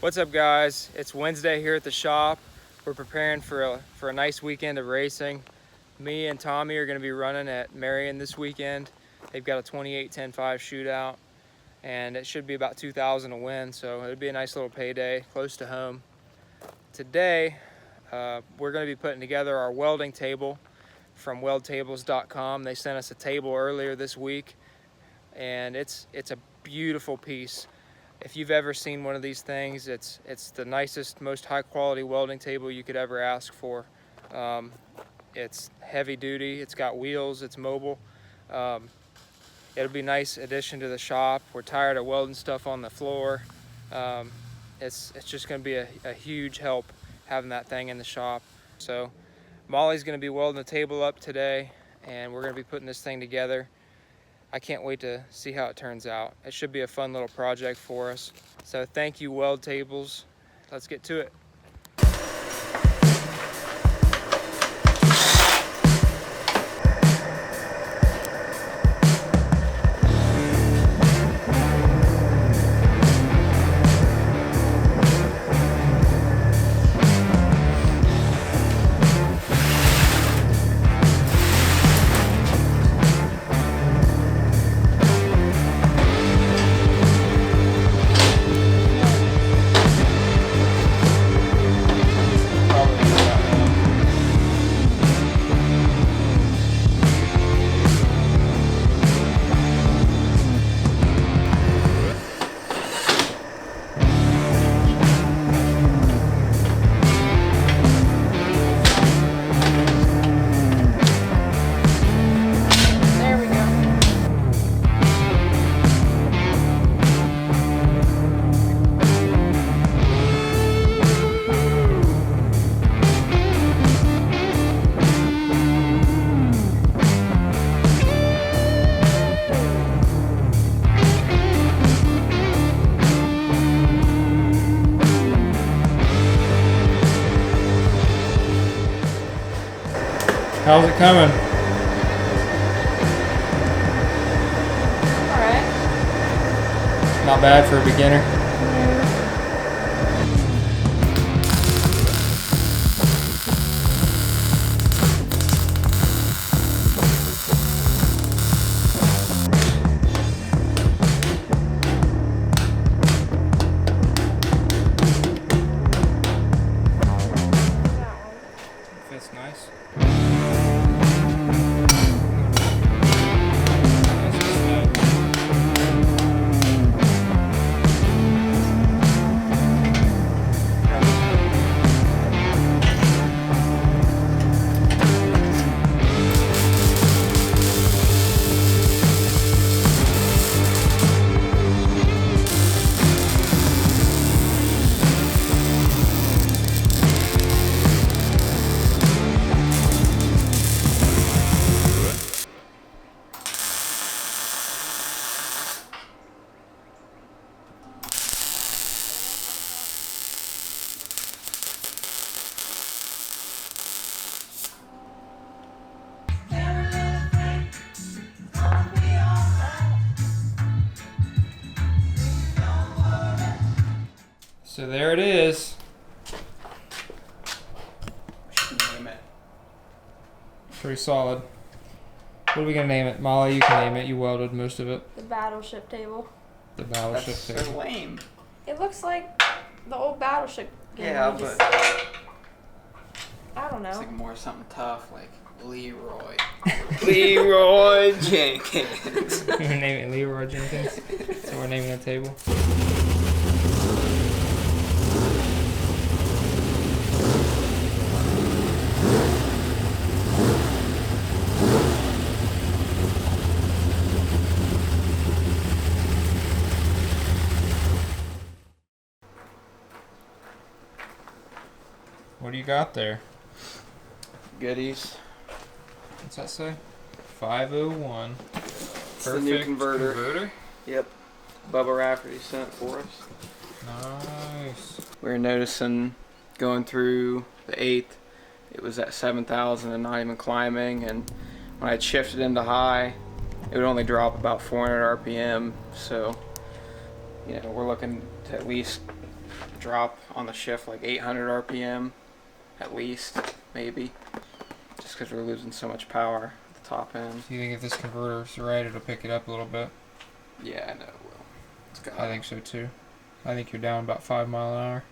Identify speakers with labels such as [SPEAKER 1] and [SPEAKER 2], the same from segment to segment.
[SPEAKER 1] What's up, guys? It's Wednesday here at the shop. We're preparing for a nice weekend of racing. Me and Tommy are going to be running at Marion this weekend. They've got a 28 10-5 shootout, and it should be about 2,000 to win, so it'll be a nice little payday close to home. Today, we're going to be putting together our welding table from weldtables.com. They sent us a table earlier this week, and it's a beautiful piece. If you've ever seen one of these things, it's the nicest, most high quality welding table you could ever ask for. It's heavy duty, it's got wheels, it's mobile. It'll be a nice addition to the shop. We're tired of welding stuff on the floor. It's just gonna be a huge help having that thing in the shop. So Molly's gonna be welding the table up today, and we're gonna be putting this thing together. I can't wait to see how it turns out. It should be a fun little project for us. So thank you, Weld Tables. Let's get to it. How's it coming?
[SPEAKER 2] Alright.
[SPEAKER 1] Not bad for a beginner. Fits nice. So there it is.
[SPEAKER 3] Name it.
[SPEAKER 1] Pretty solid. What are we gonna name it? Molly, you can name it. You welded most of it.
[SPEAKER 2] The battleship table.
[SPEAKER 1] The battleship
[SPEAKER 3] That's
[SPEAKER 1] table.
[SPEAKER 3] so lame.
[SPEAKER 2] It looks like the old battleship game.
[SPEAKER 3] Yeah,
[SPEAKER 2] where you
[SPEAKER 3] but
[SPEAKER 2] just- I don't know.
[SPEAKER 3] it's like more something tough, like Leroy. Leroy Jenkins.
[SPEAKER 1] We're naming it Leroy Jenkins. So we're naming the table. What do you got there?
[SPEAKER 3] Goodies.
[SPEAKER 1] What's that say? 501.
[SPEAKER 3] It's the new converter. Yep. Bubba Rafferty sent for us.
[SPEAKER 1] Nice.
[SPEAKER 3] We were noticing going through the 8th, it was at 7,000 and not even climbing, and when I shifted into high, it would only drop about 400 RPM, so you know, we're looking to at least drop on the shift like 800 RPM at least, maybe, just because we're losing so much power at the top end.
[SPEAKER 1] Do you think if this converter's right, it'll pick it up a little bit?
[SPEAKER 3] Yeah, I know it will. It's got
[SPEAKER 1] I think so too. I think you're down about 5 miles an hour.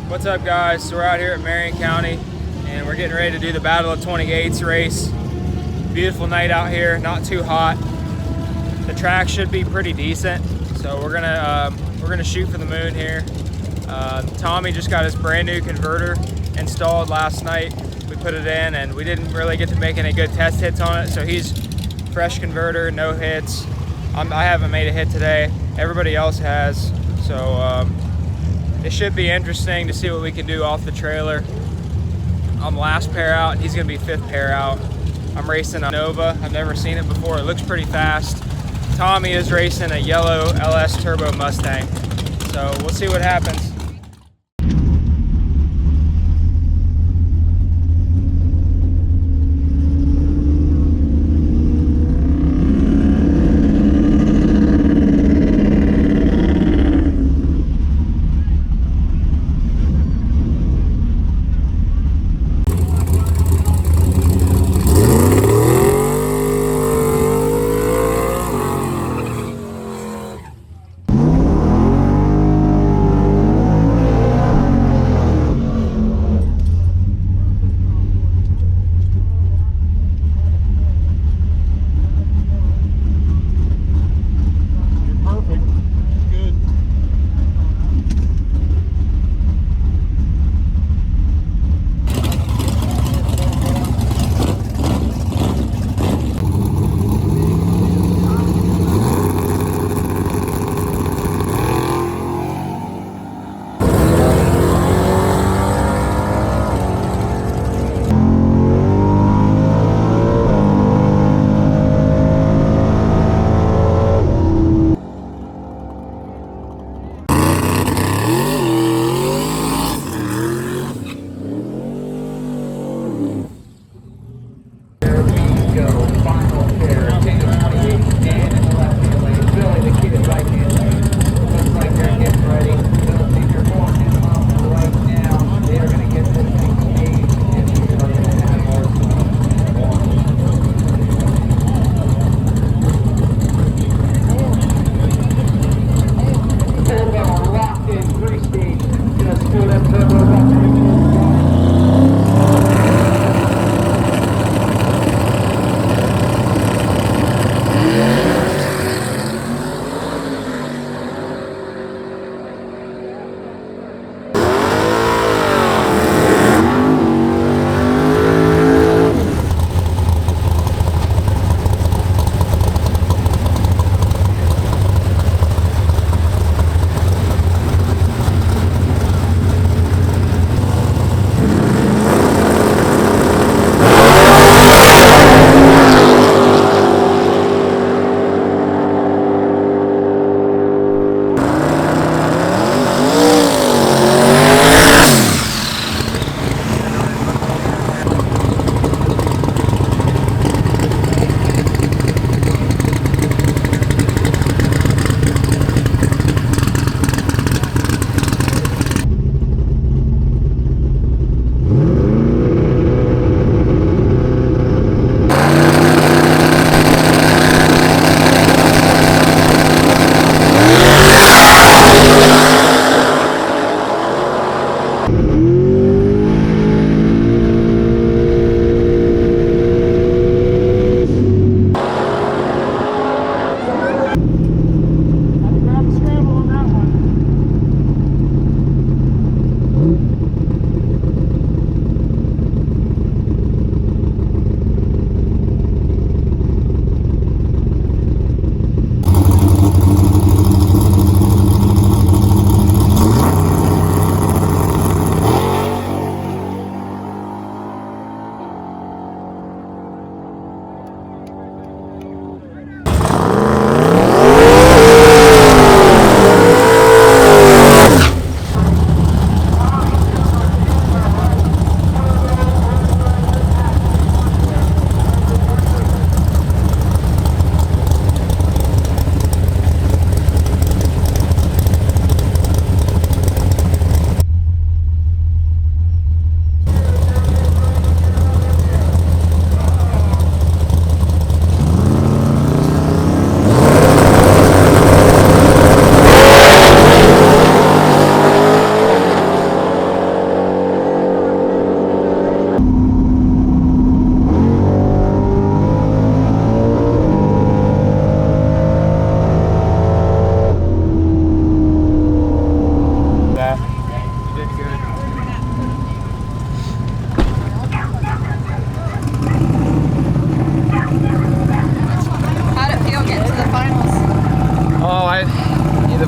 [SPEAKER 1] What's up, guys? So we're out here at Marion County and we're getting ready to do the Battle of 28's race. Beautiful night out here, not too hot. The track should be pretty decent, so we're gonna shoot for the moon here. Tommy just got his brand new converter installed last night. We put it in and we didn't really get to make any good test hits on it, so he's fresh converter, no hits. I haven't made a hit today. Everybody else has, so it should be interesting to see what we can do off the trailer. I'm last pair out and he's gonna be 5th pair out. I'm racing a Nova. I've never seen it before. It looks pretty fast. Tommy is racing a yellow LS Turbo Mustang. So we'll see what happens.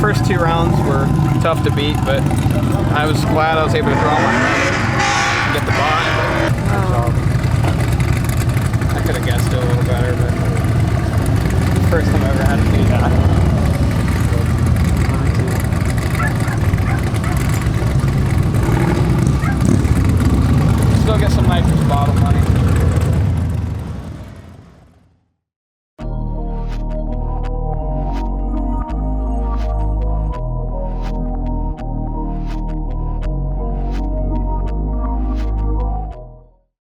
[SPEAKER 3] first 2 rounds were tough to beat, but I was glad I was able to draw my and get the buy. I could have guessed it a little better, but first time I ever had to do that.